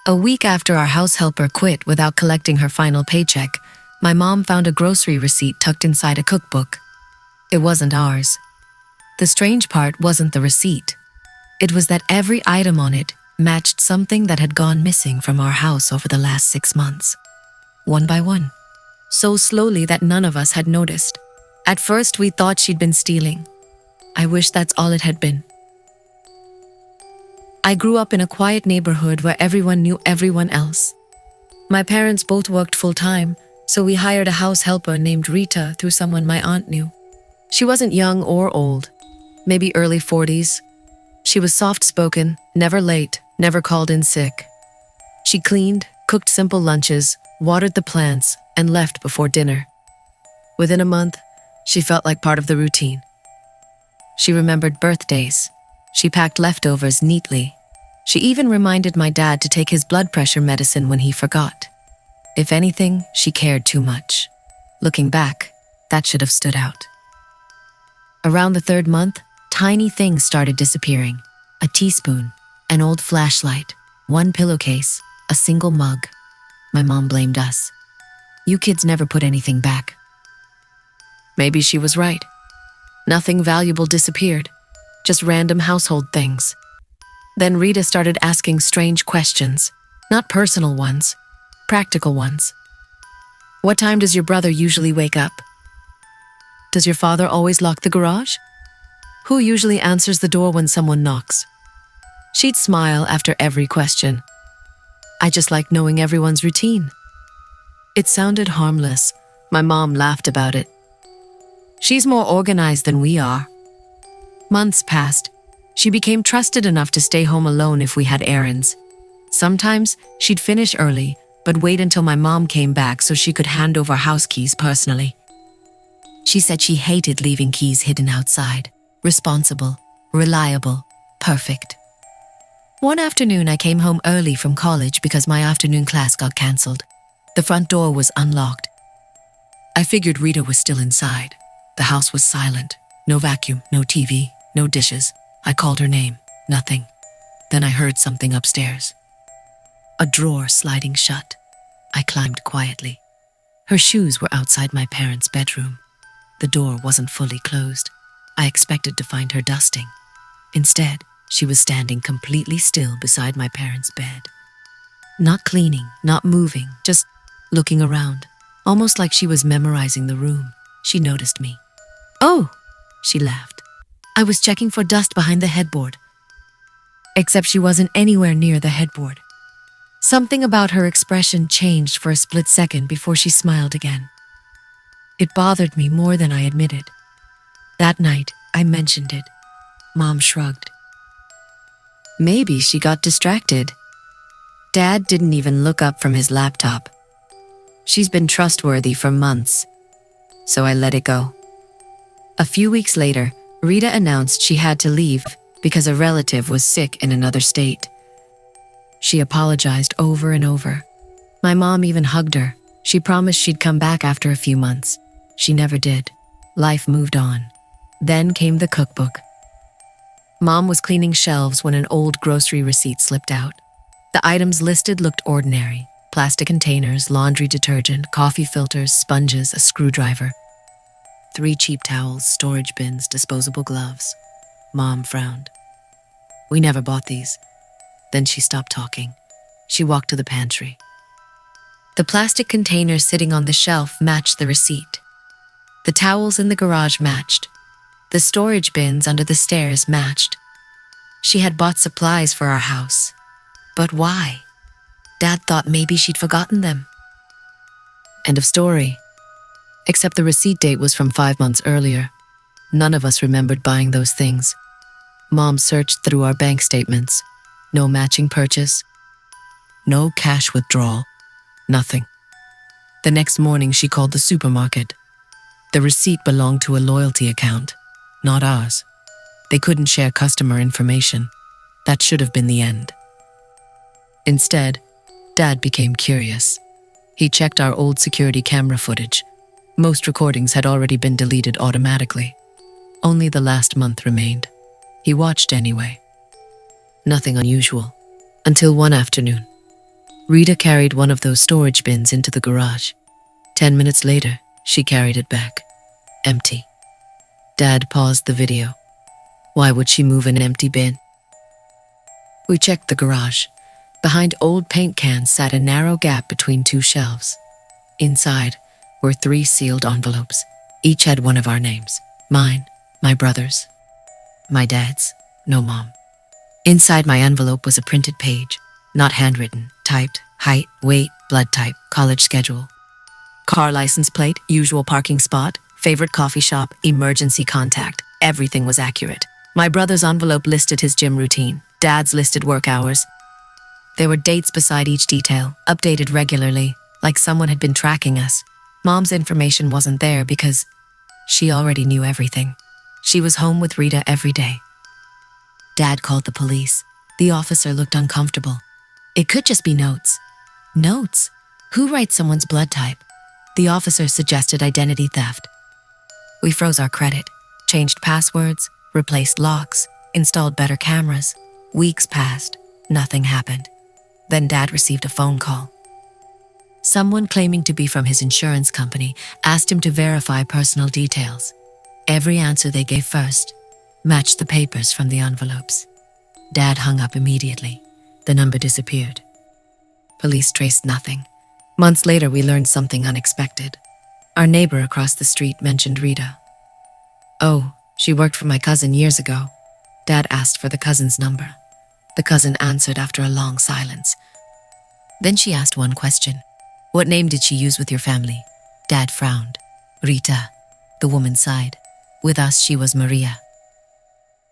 A week after our house helper quit without collecting her final paycheck, my mom found a grocery receipt tucked inside a cookbook. It wasn't ours. The strange part wasn't the receipt. It was that every item on it matched something that had gone missing from our house over the last 6 months. One by one. So slowly that none of us had noticed. At first we thought she'd been stealing. I wish that's all it had been. I grew up in a quiet neighborhood where everyone knew everyone else. My parents both worked full-time, so we hired a house helper named Rita through someone my aunt knew. She wasn't young or old, maybe early 40s. She was soft-spoken, never late, never called in sick. She cleaned, cooked simple lunches, watered the plants, and left before dinner. Within a month, she felt like part of the routine. She remembered birthdays. She packed leftovers neatly. She even reminded my dad to take his blood pressure medicine when he forgot. If anything, she cared too much. Looking back, that should have stood out. Around the 3rd month, tiny things started disappearing. A teaspoon, an old flashlight, one pillowcase, a single mug. My mom blamed us. You kids never put anything back. Maybe she was right. Nothing valuable disappeared, just random household things. Then Rita started asking strange questions, not personal ones, practical ones. What time does your brother usually wake up? Does your father always lock the garage? Who usually answers the door when someone knocks? She'd smile after every question. I just liked knowing everyone's routine. It sounded harmless. My mom laughed about it. She's more organized than we are. Months passed. She became trusted enough to stay home alone if we had errands. Sometimes she'd finish early, but wait until my mom came back so she could hand over house keys personally. She said she hated leaving keys hidden outside. Responsible, reliable, perfect. One afternoon I came home early from college because my afternoon class got cancelled. The front door was unlocked. I figured Rita was still inside. The house was silent. No vacuum, no TV, no dishes. I called her name. Nothing. Then I heard something upstairs. A drawer sliding shut. I climbed quietly. Her shoes were outside my parents' bedroom. The door wasn't fully closed. I expected to find her dusting. Instead, she was standing completely still beside my parents' bed. Not cleaning, not moving, just looking around, almost like she was memorizing the room. She noticed me. "Oh," she laughed. "I was checking for dust behind the headboard." Except she wasn't anywhere near the headboard. Something about her expression changed for a split second before she smiled again. It bothered me more than I admitted. That night, I mentioned it. Mom shrugged. Maybe she got distracted. Dad didn't even look up from his laptop. She's been trustworthy for months, so I let it go. A few weeks later, Rita announced she had to leave because a relative was sick in another state. She apologized over and over. My mom even hugged her. She promised she'd come back after a few months. She never did. Life moved on. Then came the cookbook. Mom was cleaning shelves when an old grocery receipt slipped out. The items listed looked ordinary. Plastic containers, laundry detergent, coffee filters, sponges, a screwdriver. 3 cheap towels, storage bins, disposable gloves. Mom frowned. We never bought these. Then she stopped talking. She walked to the pantry. The plastic containers sitting on the shelf matched the receipt. The towels in the garage matched. The storage bins under the stairs matched. She had bought supplies for our house. But why? Dad thought maybe she'd forgotten them. End of story. Except the receipt date was from 5 months earlier. None of us remembered buying those things. Mom searched through our bank statements. No matching purchase. No cash withdrawal. Nothing. The next morning she called the supermarket. The receipt belonged to a loyalty account, not ours. They couldn't share customer information. That should have been the end. Instead, Dad became curious. He checked our old security camera footage. Most recordings had already been deleted automatically. Only the last month remained. He watched anyway. Nothing unusual. Until one afternoon. Rita carried one of those storage bins into the garage. 10 minutes later, she carried it back. Empty. Dad paused the video. Why would she move an empty bin? We checked the garage. Behind old paint cans sat a narrow gap between two shelves. Inside were 3 sealed envelopes. Each had one of our names. Mine, my brother's, my dad's, no mom. Inside my envelope was a printed page, not handwritten, typed, height, weight, blood type, college schedule. Car license plate, usual parking spot, favorite coffee shop, emergency contact. Everything was accurate. My brother's envelope listed his gym routine. Dad's listed work hours. There were dates beside each detail, updated regularly, like someone had been tracking us. Mom's information wasn't there because she already knew everything. She was home with Rita every day. Dad called the police. The officer looked uncomfortable. It could just be notes. Notes? Who writes someone's blood type? The officer suggested identity theft. We froze our credit, changed passwords, replaced locks, installed better cameras. Weeks passed. Nothing happened. Then Dad received a phone call. Someone claiming to be from his insurance company asked him to verify personal details. Every answer they gave first matched the papers from the envelopes. Dad hung up immediately. The number disappeared. Police traced nothing. Months later, we learned something unexpected. Our neighbor across the street mentioned Rita. Oh, she worked for my cousin years ago. Dad asked for the cousin's number. The cousin answered after a long silence. Then she asked one question. What name did she use with your family? Dad frowned. Rita. The woman sighed. With us, she was Maria.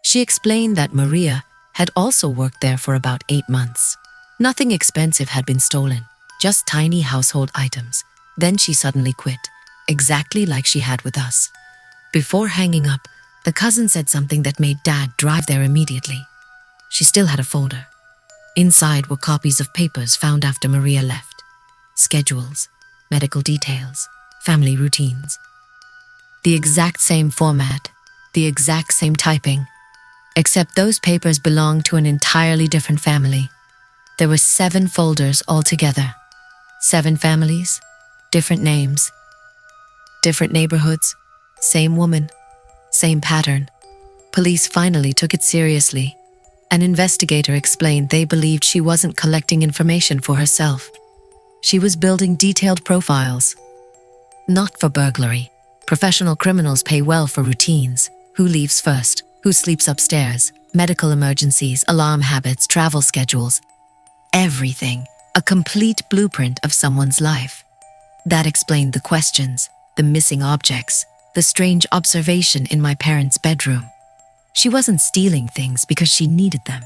She explained that Maria had also worked there for about 8 months. Nothing expensive had been stolen, just tiny household items. Then she suddenly quit, exactly like she had with us. Before hanging up, the cousin said something that made Dad drive there immediately. She still had a folder. Inside were copies of papers found after Maria left. Schedules, medical details, family routines. The exact same format, the exact same typing, except those papers belonged to an entirely different family. There were 7 folders altogether. 7 families, different names, different neighborhoods, same woman, same pattern. Police finally took it seriously. An investigator explained they believed she wasn't collecting information for herself. She was building detailed profiles. Not for burglary. Professional criminals pay well for routines. Who leaves first? Who sleeps upstairs? Medical emergencies, alarm habits, travel schedules. Everything. A complete blueprint of someone's life. That explained the questions, the missing objects, the strange observation in my parents' bedroom. She wasn't stealing things because she needed them.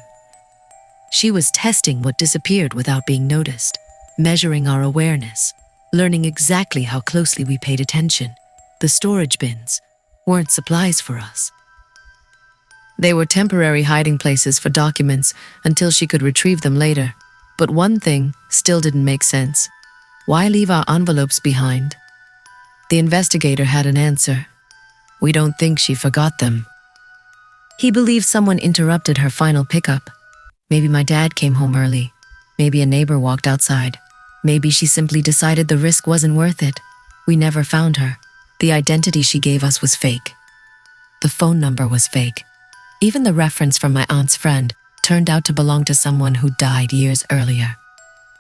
She was testing what disappeared without being noticed, measuring our awareness, learning exactly how closely we paid attention. The storage bins weren't supplies for us. They were temporary hiding places for documents until she could retrieve them later. But one thing still didn't make sense. Why leave our envelopes behind? The investigator had an answer. We don't think she forgot them. He believed someone interrupted her final pickup. Maybe my dad came home early. Maybe a neighbor walked outside. Maybe she simply decided the risk wasn't worth it. We never found her. The identity she gave us was fake. The phone number was fake. Even the reference from my aunt's friend turned out to belong to someone who died years earlier.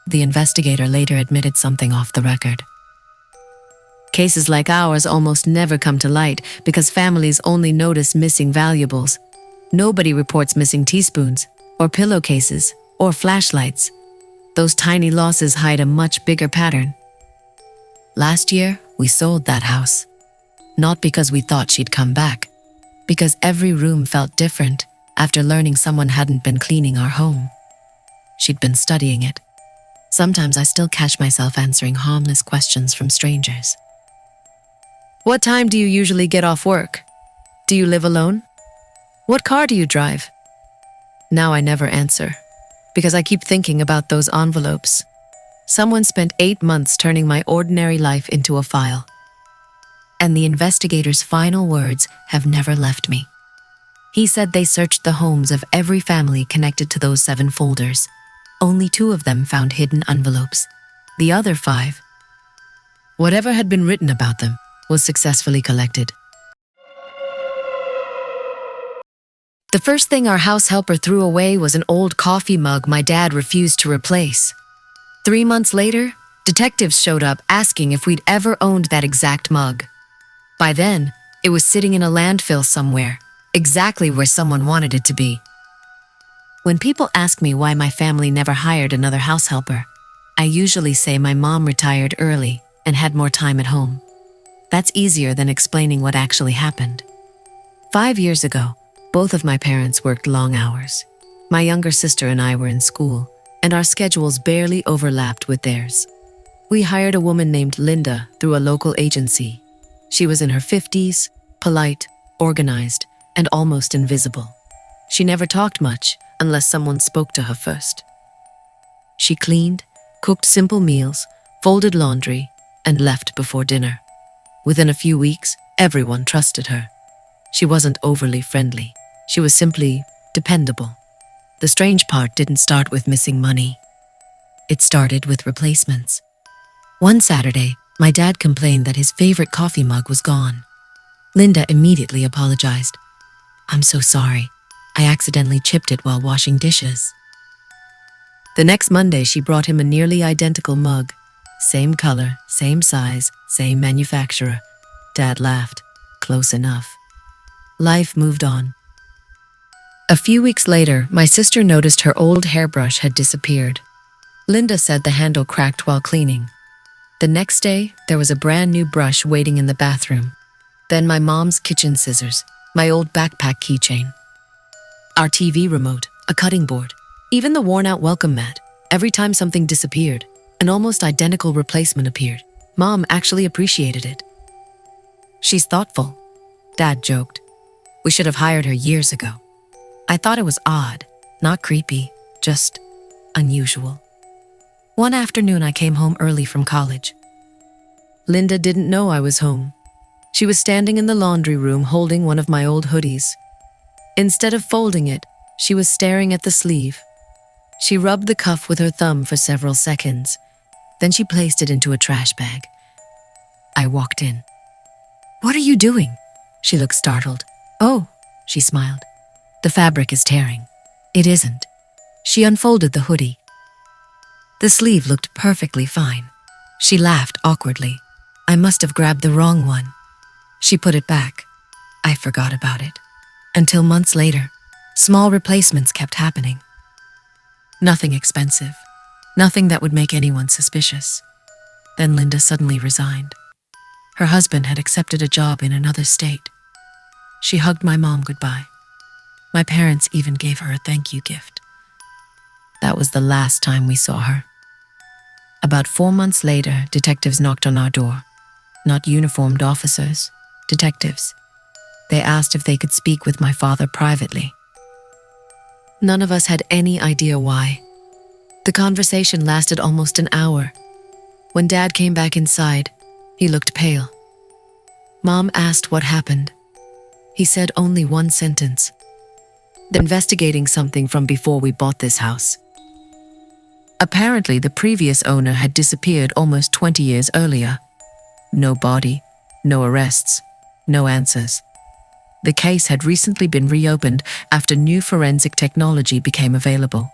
The investigator later admitted something off the record. Cases like ours almost never come to light because families only notice missing valuables. Nobody reports missing teaspoons, or pillowcases, or flashlights. Those tiny losses hide a much bigger pattern. Last year, we sold that house. Not because we thought she'd come back, because every room felt different after learning someone hadn't been cleaning our home. She'd been studying it. Sometimes I still catch myself answering harmless questions from strangers. What time do you usually get off work? Do you live alone? What car do you drive? Now I never answer, because I keep thinking about those envelopes. Someone spent 8 months turning my ordinary life into a file. And the investigator's final words have never left me. He said they searched the homes of every family connected to those 7 folders. Only 2 of them found hidden envelopes. The other 5, whatever had been written about them, was successfully collected. The first thing our house helper threw away was an old coffee mug my dad refused to replace. 3 months later, detectives showed up asking if we'd ever owned that exact mug. By then, it was sitting in a landfill somewhere, exactly where someone wanted it to be. When people ask me why my family never hired another house helper, I usually say my mom retired early and had more time at home. That's easier than explaining what actually happened. 5 years ago, both of my parents worked long hours. My younger sister and I were in school, and our schedules barely overlapped with theirs. We hired a woman named Linda through a local agency. She was in her 50s, polite, organized, and almost invisible. She never talked much unless someone spoke to her first. She cleaned, cooked simple meals, folded laundry, and left before dinner. Within a few weeks, everyone trusted her. She wasn't overly friendly. She was simply dependable. The strange part didn't start with missing money. It started with replacements. One Saturday, my dad complained that his favorite coffee mug was gone. Linda immediately apologized. "I'm so sorry. I accidentally chipped it while washing dishes." The next Monday, she brought him a nearly identical mug. Same color, same size, same manufacturer. Dad laughed. Close enough. Life moved on. A few weeks later, my sister noticed her old hairbrush had disappeared. Linda said the handle cracked while cleaning. The next day, there was a brand new brush waiting in the bathroom. Then my mom's kitchen scissors, my old backpack keychain, our TV remote, a cutting board, even the worn-out welcome mat. Every time something disappeared, an almost identical replacement appeared. Mom actually appreciated it. "She's thoughtful," Dad joked. "We should have hired her years ago." I thought it was odd, not creepy, just unusual. One afternoon, I came home early from college. Linda didn't know I was home. She was standing in the laundry room holding one of my old hoodies. Instead of folding it, she was staring at the sleeve. She rubbed the cuff with her thumb for several seconds. Then she placed it into a trash bag. I walked in. "What are you doing?" She looked startled. "Oh," she smiled. "The fabric is tearing." It isn't. She unfolded the hoodie. The sleeve looked perfectly fine. She laughed awkwardly. "I must have grabbed the wrong one." She put it back. I forgot about it. Until months later, small replacements kept happening. Nothing expensive. Nothing that would make anyone suspicious. Then Linda suddenly resigned. Her husband had accepted a job in another state. She hugged my mom goodbye. My parents even gave her a thank you gift. That was the last time we saw her. About 4 months later, detectives knocked on our door. Not uniformed officers, detectives. They asked if they could speak with my father privately. None of us had any idea why. The conversation lasted almost an hour. When Dad came back inside, he looked pale. Mom asked what happened. He said only one sentence. "They're investigating something from before we bought this house." Apparently, the previous owner had disappeared almost 20 years earlier. No body, no arrests, no answers. The case had recently been reopened after new forensic technology became available.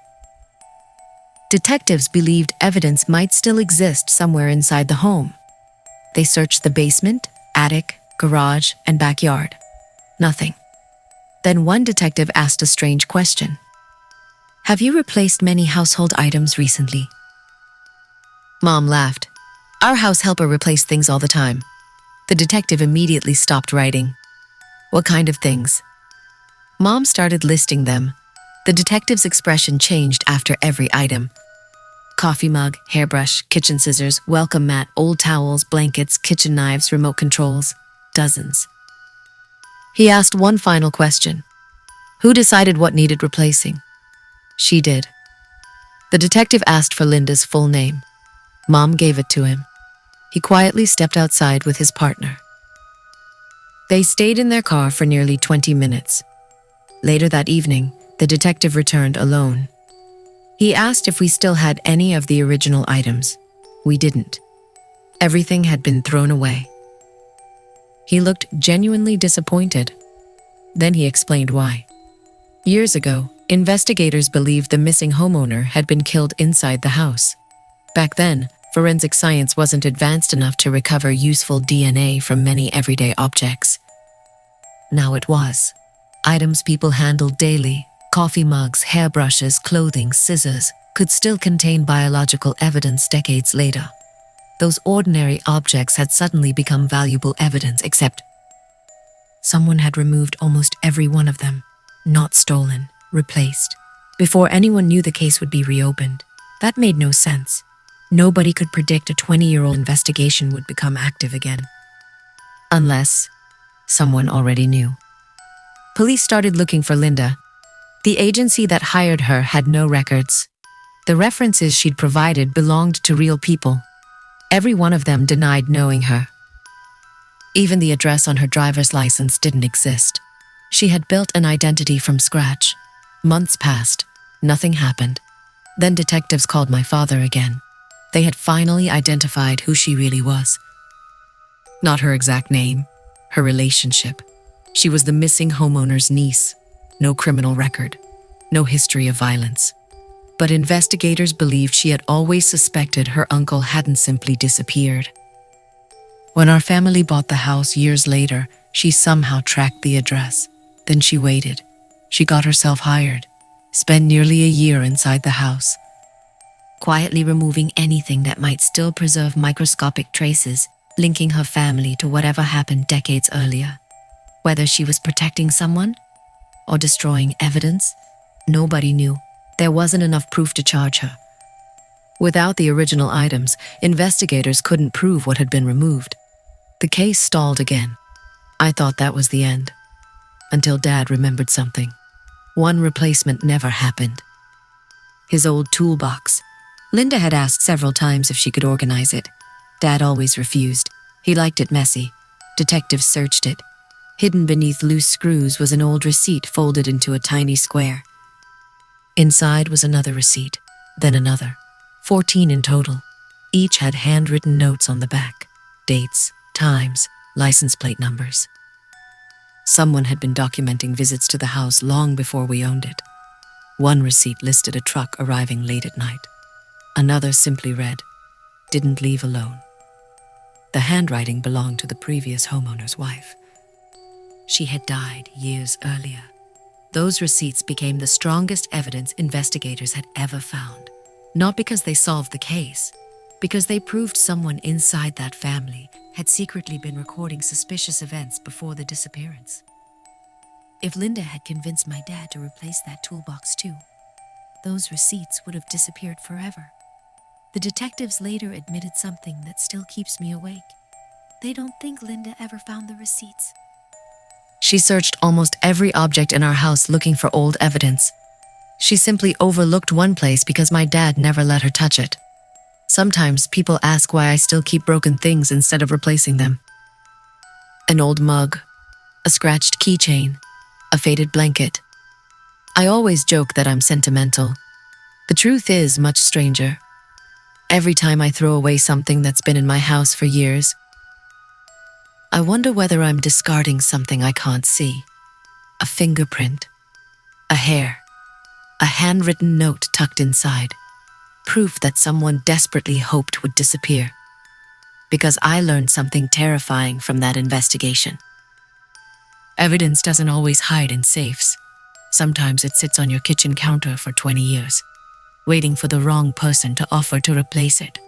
Detectives believed evidence might still exist somewhere inside the home. They searched the basement, attic, garage, and backyard. Nothing. Then one detective asked a strange question. "Have you replaced many household items recently?" Mom laughed. "Our house helper replaced things all the time." The detective immediately stopped writing. "What kind of things?" Mom started listing them. The detective's expression changed after every item. Coffee mug, hairbrush, kitchen scissors, welcome mat, old towels, blankets, kitchen knives, remote controls. Dozens. He asked one final question. "Who decided what needed replacing?" She did. The detective asked for Linda's full name. Mom gave it to him. He quietly stepped outside with his partner. They stayed in their car for nearly 20 minutes. Later that evening, the detective returned alone. He asked if we still had any of the original items. We didn't. Everything had been thrown away. He looked genuinely disappointed. Then he explained why. Years ago, investigators believed the missing homeowner had been killed inside the house. Back then, forensic science wasn't advanced enough to recover useful DNA from many everyday objects. Now it was. Items people handled daily, coffee mugs, hairbrushes, clothing, scissors, could still contain biological evidence decades later. Those ordinary objects had suddenly become valuable evidence, except someone had removed almost every one of them. Not stolen, replaced. Before anyone knew the case would be reopened. That made no sense. Nobody could predict a 20-year-old investigation would become active again. Unless someone already knew. Police started looking for Linda. The agency that hired her had no records. The references she'd provided belonged to real people. Every one of them denied knowing her. Even the address on her driver's license didn't exist. She had built an identity from scratch. Months passed. Nothing happened. Then detectives called my father again. They had finally identified who she really was. Not her exact name, her relationship. She was the missing homeowner's niece. No criminal record. No history of violence. But investigators believed she had always suspected her uncle hadn't simply disappeared. When our family bought the house years later, she somehow tracked the address. Then she waited. She got herself hired. Spent nearly a year inside the house, quietly removing anything that might still preserve microscopic traces, linking her family to whatever happened decades earlier. Whether she was protecting someone or destroying evidence, nobody knew. There wasn't enough proof to charge her. Without the original items, investigators couldn't prove what had been removed. The case stalled again. I thought that was the end. Until Dad remembered something. One replacement never happened. His old toolbox. Linda had asked several times if she could organize it. Dad always refused. He liked it messy. Detectives searched it. Hidden beneath loose screws was an old receipt folded into a tiny square. Inside was another receipt, then another. 14 in total. Each had handwritten notes on the back. Dates, times, license plate numbers. Someone had been documenting visits to the house long before we owned it. One receipt listed a truck arriving late at night. Another simply read, "Didn't leave alone." The handwriting belonged to the previous homeowner's wife. She had died years earlier. Those receipts became the strongest evidence investigators had ever found. Not because they solved the case, because they proved someone inside that family had secretly been recording suspicious events before the disappearance. If Linda had convinced my dad to replace that toolbox too, those receipts would have disappeared forever. The detectives later admitted something that still keeps me awake. They don't think Linda ever found the receipts. She searched almost every object in our house looking for old evidence. She simply overlooked one place because my dad never let her touch it. Sometimes people ask why I still keep broken things instead of replacing them. An old mug, a scratched keychain, a faded blanket. I always joke that I'm sentimental. The truth is much stranger. Every time I throw away something that's been in my house for years, I wonder whether I'm discarding something I can't see. A fingerprint, a hair, a handwritten note tucked inside. Proof that someone desperately hoped would disappear. Because I learned something terrifying from that investigation. Evidence doesn't always hide in safes. Sometimes it sits on your kitchen counter for 20 years, waiting for the wrong person to offer to replace it.